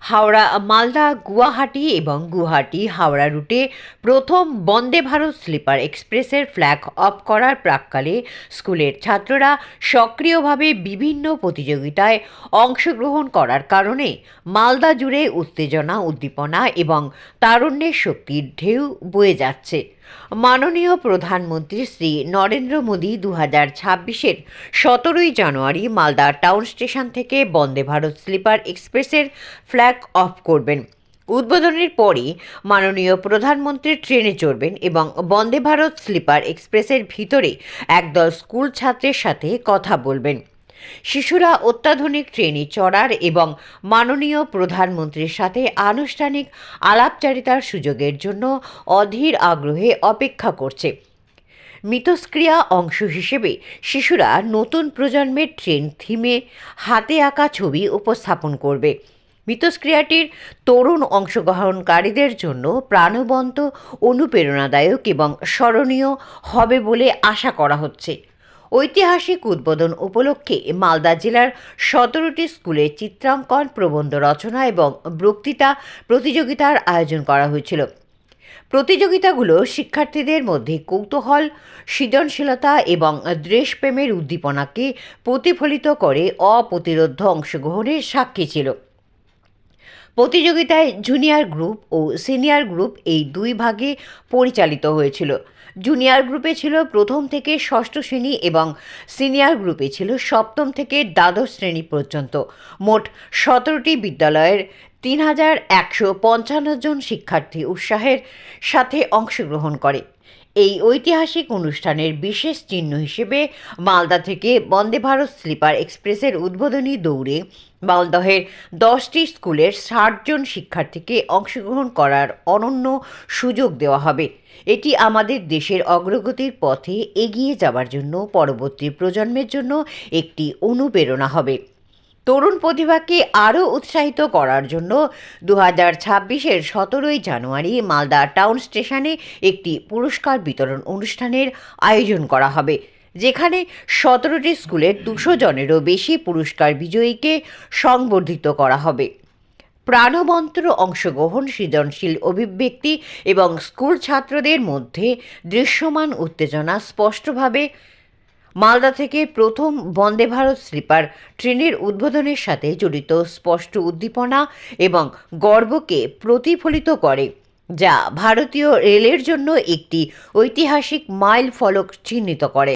হাওড়া মালদা গুয়াহাটি এবং গুয়াহাটি হাওড়া রুটে প্রথম বন্দে ভারত স্লিপার এক্সপ্রেসের ফ্ল্যাগ অফ করার প্রাক্কালে স্কুলের ছাত্ররা সক্রিয়ভাবে বিভিন্ন প্রতিযোগিতায় অংশগ্রহণ করার কারণে মালদা জুড়ে উত্তেজনা, উদ্দীপনা এবং তারুণ্যের শক্তির ঢেউ বয়ে যাচ্ছে। মাননীয় প্রধানমন্ত্রী শ্রী নরেন্দ্র মোদী 2026-এর 17ই জানুয়ারি মালদা টাউন স্টেশন থেকে বন্দে ভারত স্লিপার এক্সপ্রেসের ফ্ল্যাগ অফ করবেন। উদ্বোধনের পরই মাননীয় প্রধানমন্ত্রী ট্রেনে চড়বেন এবং বন্দে ভারত স্লিপার এক্সপ্রেসের ভিতরে একদল স্কুল ছাত্রের সাথে কথা বলবেন। শিশুরা অত্যাধুনিক ট্রেনে চড়ার এবং মাননীয় প্রধানমন্ত্রীর সাথে আনুষ্ঠানিক আলাপচারিতার সুযোগের জন্য অধীর আগ্রহে অপেক্ষা করছে। মিথস্ক্রিয়া অংশ হিসেবে শিশুরা নতুন প্রজন্মের ট্রেন থিমে হাতে আঁকা ছবি উপস্থাপন করবে। মিথস্ক্রিয়াটির তরুণ অংশগ্রহণকারীদের জন্য প্রাণবন্ত, অনুপ্রেরণাদায়ক এবং স্মরণীয় হবে বলে আশা করা হচ্ছে। ঐতিহাসিক উদ্বোধন উপলক্ষে মালদা জেলার 17টি স্কুলে চিত্রাঙ্কন, প্রবন্ধ রচনা এবং বক্তৃতা প্রতিযোগিতার আয়োজন করা হয়েছিল। প্রতিযোগিতাগুলো শিক্ষার্থীদের মধ্যে কৌতূহল, সৃজনশীলতা এবং দেশপ্রেমের উদ্দীপনাকে প্রতিফলিত করে অপ্রতিরোধ্য অংশগ্রহণের সাক্ষী ছিল। প্রতিযোগিতায় জুনিয়র গ্রুপ ও সিনিয়র গ্রুপ এই দুই ভাগে পরিচালিত হয়েছিল। জুনিয়র গ্রুপে ছিল প্রথম থেকে ষষ্ঠ শ্রেণী এবং সিনিয়র গ্রুপে ছিল সপ্তম থেকে দ্বাদশ শ্রেণী পর্যন্ত। মোট 17টি বিদ্যালয়ের 3155 জন শিক্ষার্থী উৎসাহের সাথে অংশগ্রহণ করে। এই ঐতিহাসিক অনুষ্ঠানের বিশেষ চিহ্ন হিসেবে মালদা থেকে বন্দে ভারত স্লিপার এক্সপ্রেসের উদ্বোধনী দৌড়ে মালদহের 10টি স্কুলের 60 জন শিক্ষার্থীকে অংশগ্রহণ করার অনন্য সুযোগ দেওয়া হবে। এটি আমাদের দেশের অগ্রগতির পথে এগিয়ে যাওয়ার জন্য পরবর্তী প্রজন্মের জন্য একটি অনুপ্রেরণা হবে। তরুণ প্রতিভাকে আরও উৎসাহিত করার জন্য 2026-এর 17ই জানুয়ারি মালদা টাউন স্টেশনে একটি পুরস্কার বিতরণ অনুষ্ঠানের আয়োজন করা হবে, যেখানে 17টি স্কুলের 200 জনেরও বেশি পুরস্কার বিজয়ীকে সংবর্ধিত করা হবে। প্রাণবন্ত অংশগ্রহণ, সৃজনশীল অভিব্যক্তি এবং স্কুল ছাত্রদের মধ্যে দৃশ্যমান উত্তেজনা স্পষ্টভাবে মালদা থেকে প্রথম বন্দে ভারত স্লিপার ট্রেনের উদ্বোধনের সাথে জড়িত স্পষ্ট উদ্দীপনা এবং গর্বকে প্রতিফলিত করে, যা ভারতীয় রেলের জন্য একটি ঐতিহাসিক মাইল ফলক চিহ্নিত করে।